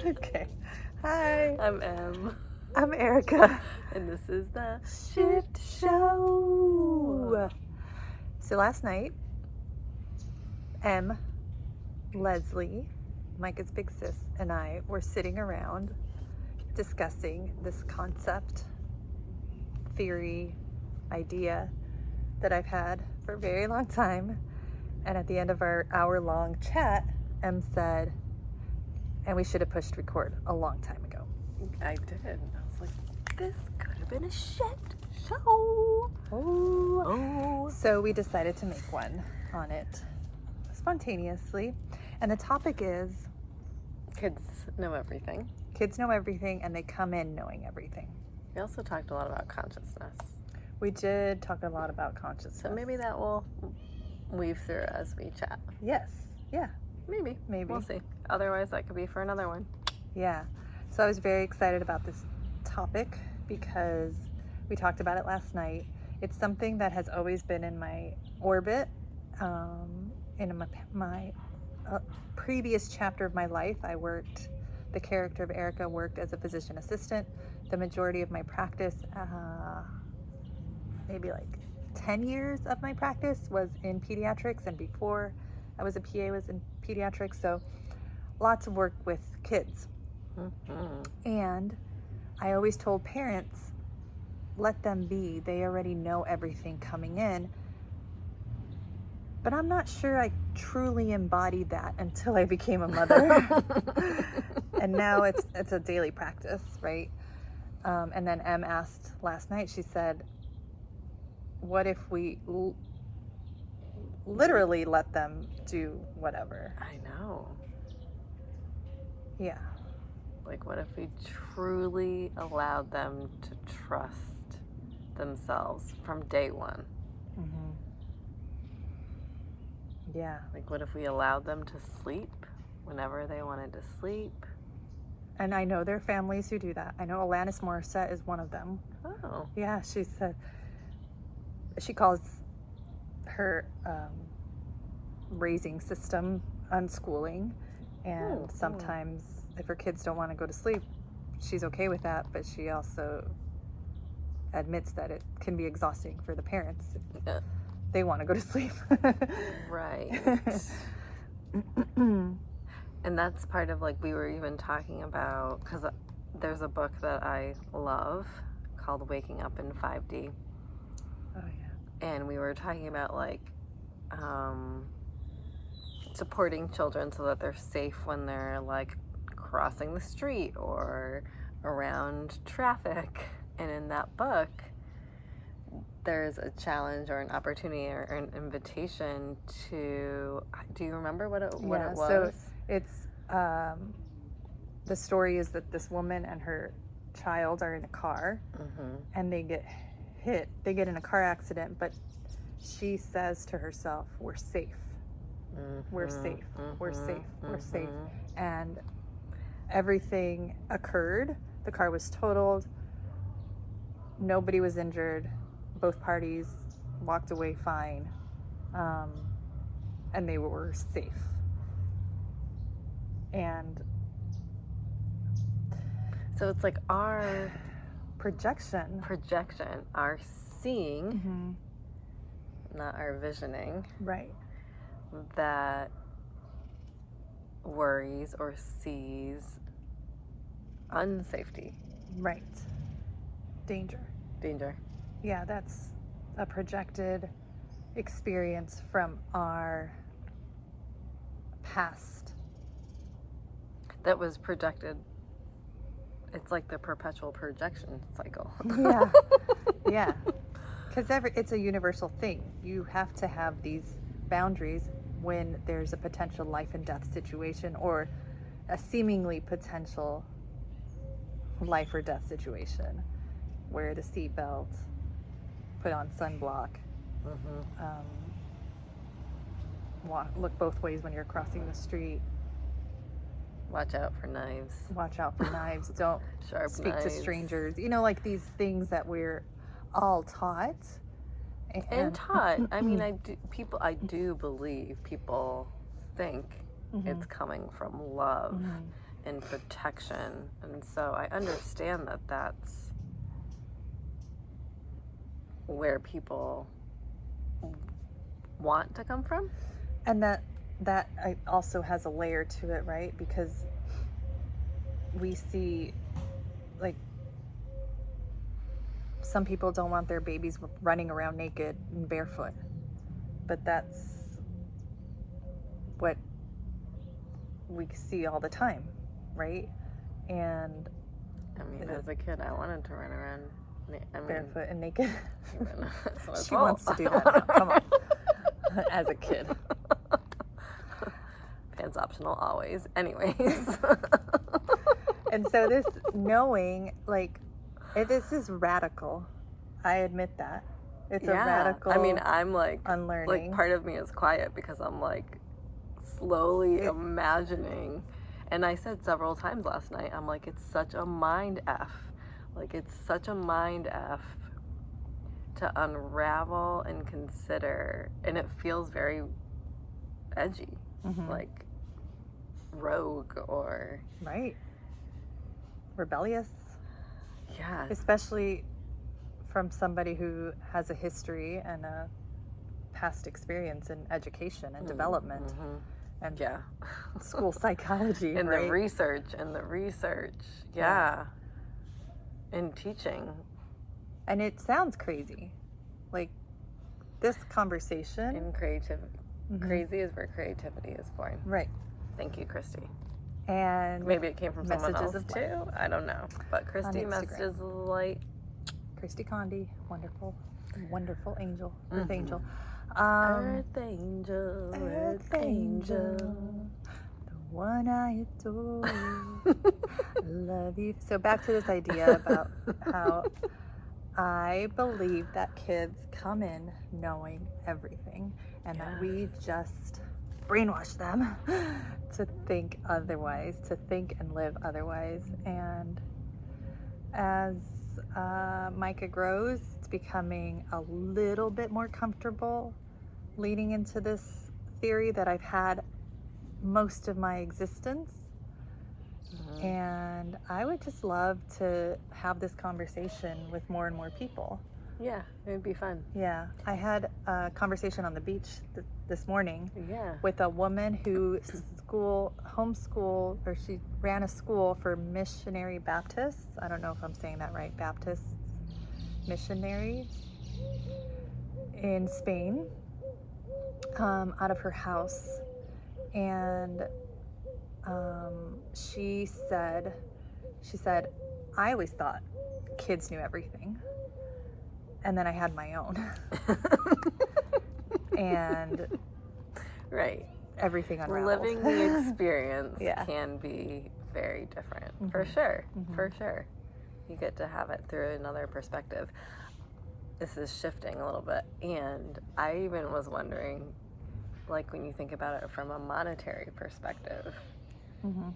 Okay. Hi. I'm Em. I'm Erica. And this is the Shift Show. So last night, Em, Leslie, Micah's big sis, and I were sitting around discussing this concept, theory, idea that I've had for a very long time. And at the end of our hour-long chat, Em said, and we should have pushed record a long time ago. I did. I was like, this could have been a shift show. Oh. So we decided to make one on it spontaneously. And the topic is Kids know everything. kids know everything and they come in knowing everything. We also talked a lot about consciousness. We did talk a lot about consciousness. So maybe that will weave through as we chat. Yes. Yeah. Maybe. We'll see. Otherwise, that could be for another one. Yeah. So I was very excited about this topic because we talked about it last night. It's something that has always been in my orbit. In my previous chapter of my life, the character of Erica worked as a physician assistant. The majority of my practice, maybe like 10 years of my practice was in pediatrics, and before I was a PA was in pediatrics, so lots of work with kids. Mm-hmm. And I always told parents, let them be. They already know everything coming in. But I'm not sure I truly embodied that until I became a mother. And now it's a daily practice, right? And then Em asked last night, she said, what if we literally let them do whatever? I know. Yeah. Like, what if we truly allowed them to trust themselves from day one? Mm-hmm. Yeah. Like, what if we allowed them to sleep whenever they wanted to sleep? And I know there are families who do that. I know Alanis Morissette is one of them. Oh. Yeah, she said, she calls her raising system unschooling. And sometimes if her kids don't want to go to sleep, she's okay with that, but she also admits that it can be exhausting for the parents. Yeah. They want to go to sleep. Right. And that's part of, like, we were even talking about, because there's a book that I love called Waking Up in 5D. Oh, yeah. And we were talking about, like, supporting children so that they're safe when they're, like, crossing the street or around traffic. And in that book, there's a challenge or an opportunity or an invitation to, do you remember what it was? So it's, the story is that this woman and her child are in a car, mm-hmm. and they get in a car accident, but she says to herself, we're safe. Mm-hmm. We're safe. Mm-hmm. We're safe. Mm-hmm. We're safe. And everything occurred. The car was totaled. Nobody was injured. Both parties walked away fine, and they were safe. And so it's like our projection, our seeing, mm-hmm. not our visioning, right? That worries or sees unsafety, right? Danger. Yeah, that's a projected experience from our past. That was projected. It's like the perpetual projection cycle. Yeah. Yeah. Because it's a universal thing. You have to have these boundaries when there's a potential life and death situation or a seemingly potential life or death situation. Wear the seatbelt, put on sunblock, mm-hmm. Look both ways when you're crossing the street. Watch out for knives. Don't Sharp speak knives. to strangers. You know, like these things that we're all taught. And taught. I mean, I do believe people think, mm-hmm. it's coming from love. Mm-hmm. and protection. And so I understand that that's where people want to come from. And that also has a layer to it, right? Because we see, like, some people don't want their babies running around naked and barefoot, but that's what we see all the time, right? And I mean, as a kid, I wanted to run around barefoot and naked. She She wants to do that now. Come on. As a kid. Pants optional always. Anyways. And so this knowing, like, this is radical. I admit that. It's a radical, I mean, I'm like unlearning. Like, part of me is quiet because I'm like slowly imagining. And I said several times last night, I'm like, it's such a mind F. Like, it's such a mind F to unravel and consider. And it feels very edgy, like rogue or... Right. Rebellious. Yeah. Especially from somebody who has a history and a past experience in education and development. And school psychology, and right? the research. In teaching. And it sounds crazy. Like, this conversation. In creativity. Crazy is where creativity is born. Right. Thank you, Christy. And maybe it came from someone else of too. light. I don't know. But Christy, Messages of Light. Christy Condi, wonderful angel, Earth Angel. Earth Angel, Earth Angel, the one I adore. Love you. So back to this idea about how I believe that kids come in knowing everything, and that we just brainwash them to think otherwise, to think and live otherwise. And as Micah grows, it's becoming a little bit more comfortable leading into this theory that I've had most of my existence. And I would just love to have this conversation with more and more people. Yeah, it would be fun. Yeah, I had a conversation on the beach this morning Yeah. with a woman who homeschooled, or she ran a school for missionary Baptists. I don't know if I'm saying that right. Baptists, missionaries in Spain, out of her house. And she said, I always thought kids knew everything. And then I had my own. And right. Everything unraveled. Living the experience can be very different. For sure. For sure. You get to have it through another perspective. This is shifting a little bit. And I even was wondering, like, when you think about it from a monetary perspective,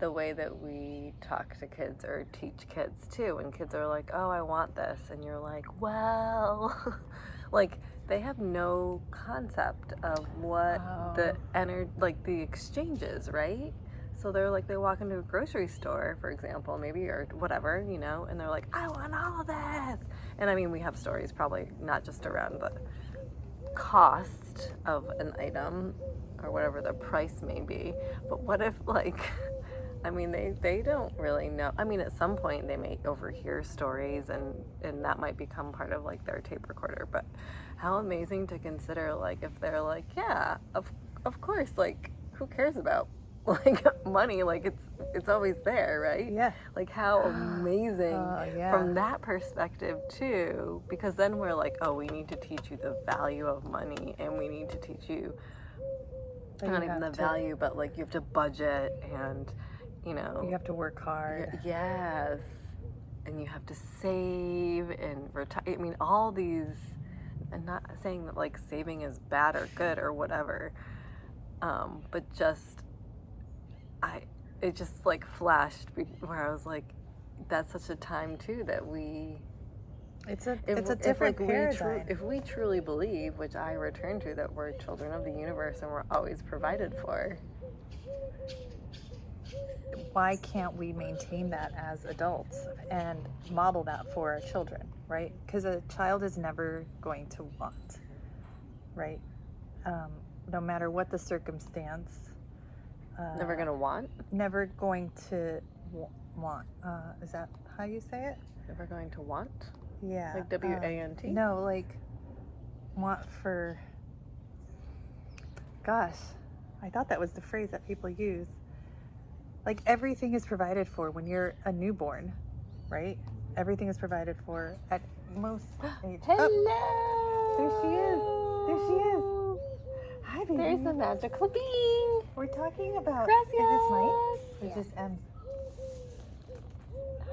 the way that we talk to kids or teach kids too, when kids are like, oh, I want this, and you're like, well, like, they have no concept of what the exchange is, right? So they're like, they walk into a grocery store, for example, maybe, or whatever, you know, and they're like, I want all of this. And I mean, we have stories probably not just around the cost of an item or whatever the price may be, but what if, like, I mean, they don't really know. I mean, at some point they may overhear stories and that might become part of, like, their tape recorder, but how amazing to consider, like, if they're like, yeah, of course, like, who cares about, like, money? Like, it's always there, right? Yeah. Like, how amazing from that perspective too, because then we're like, oh, we need to teach you the value of money, and we need to teach you not even the value, but, like, you have to budget, and, you know, you have to work hard. Yes. And you have to save and retire. I mean, all these, and not saying that, like, saving is bad or good or whatever, but just, it just, like, flashed where I was like, that's such a time too that it's a different paradigm. If we truly believe, which I return to, that we're children of the universe and we're always provided for, why can't we maintain that as adults and model that for our children, right? Because a child is never going to want, right? No matter what the circumstance. Never gonna want? Never going to want. Is that how you say it? Never going to want? Yeah. Like W-A-N-T? No, like want for. Gosh, I thought that was the phrase that people use. Like everything is provided for when you're a newborn, right? Everything is provided for at most age. Hello! Oh, there she is. Hi, baby. There's a magical being. We're talking about. Gracias. Is this Mike? Or Yeah. just M's?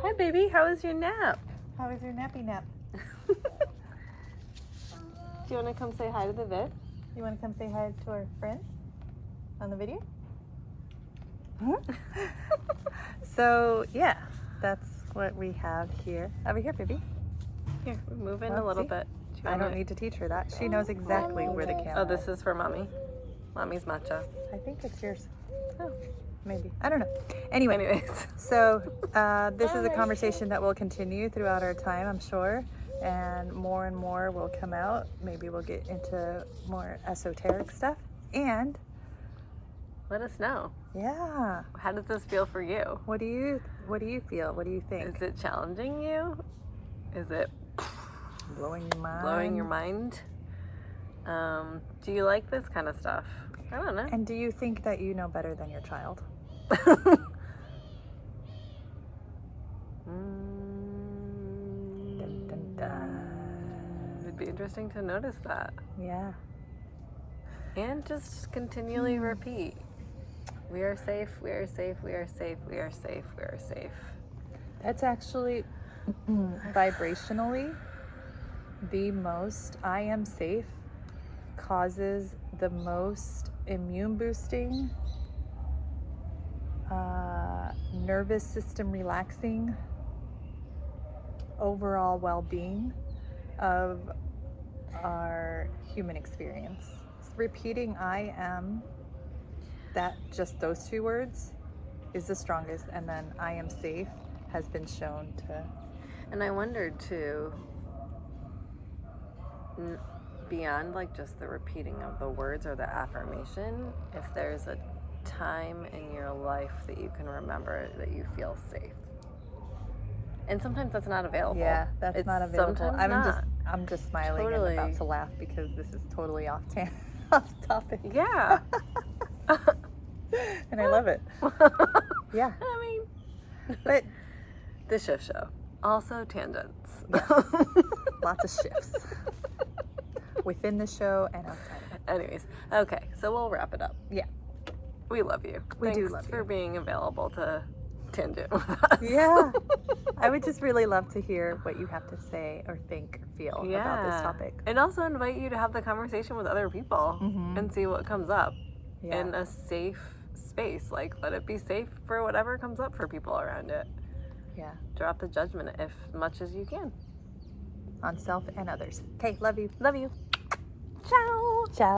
Hi, baby. How was your nap? How was your nappy nap? Do you want to come say hi to the vid? You want to come say hi to our friends on the video? So yeah, that's what we have here. Over here, baby. Here, move in Well, a little see? bit. Do you I don't wanna- need to teach her that. She knows exactly where the camera Oh, this is for mommy. Mommy's matcha. I think it's yours. Oh. Maybe. I don't know. Anyway, Anyways. so this is a conversation that will continue throughout our time, I'm sure. And more will come out. Maybe we'll get into more esoteric stuff. And Let us know. yeah, How does this feel for you? what do you feel? What do you think? Is it challenging you? Is it Blowing your mind? blowing your mind? Do you like this kind of stuff? I don't know. And do you think that you know better than your child? Dun, dun, dun. It'd be interesting to notice that. Yeah. And just continually repeat. We are safe, we are safe, we are safe, we are safe, we are safe. That's actually vibrationally the most. I am safe causes the most immune boosting, nervous system relaxing, overall well-being of our human experience. Repeating I am, that just those two words is the strongest, and then I am safe has been shown to. And I wondered too, beyond like just the repeating of the words or the affirmation, if there's a time in your life that you can remember that you feel safe. And sometimes that's not available. Yeah, that's It's not available. sometimes I'm just smiling Totally. and about to laugh because this is totally off topic. Yeah. And I love it. Yeah. I mean, But the shift show. Also tangents. lots of shifts within the show and outside of it. Anyways, okay, so we'll wrap it up. Yeah. We love you. We do Thanks love for you. being available to tangent with us. Yeah. I would just really love to hear what you have to say or think or feel about this topic. And also invite you to have the conversation with other people and see what comes up Yeah. in a safe space. Like, let it be safe for whatever comes up for people around it. Yeah. Drop the judgment as much as you can. On self and others. Okay, love you. Love you. Ciao. Ciao.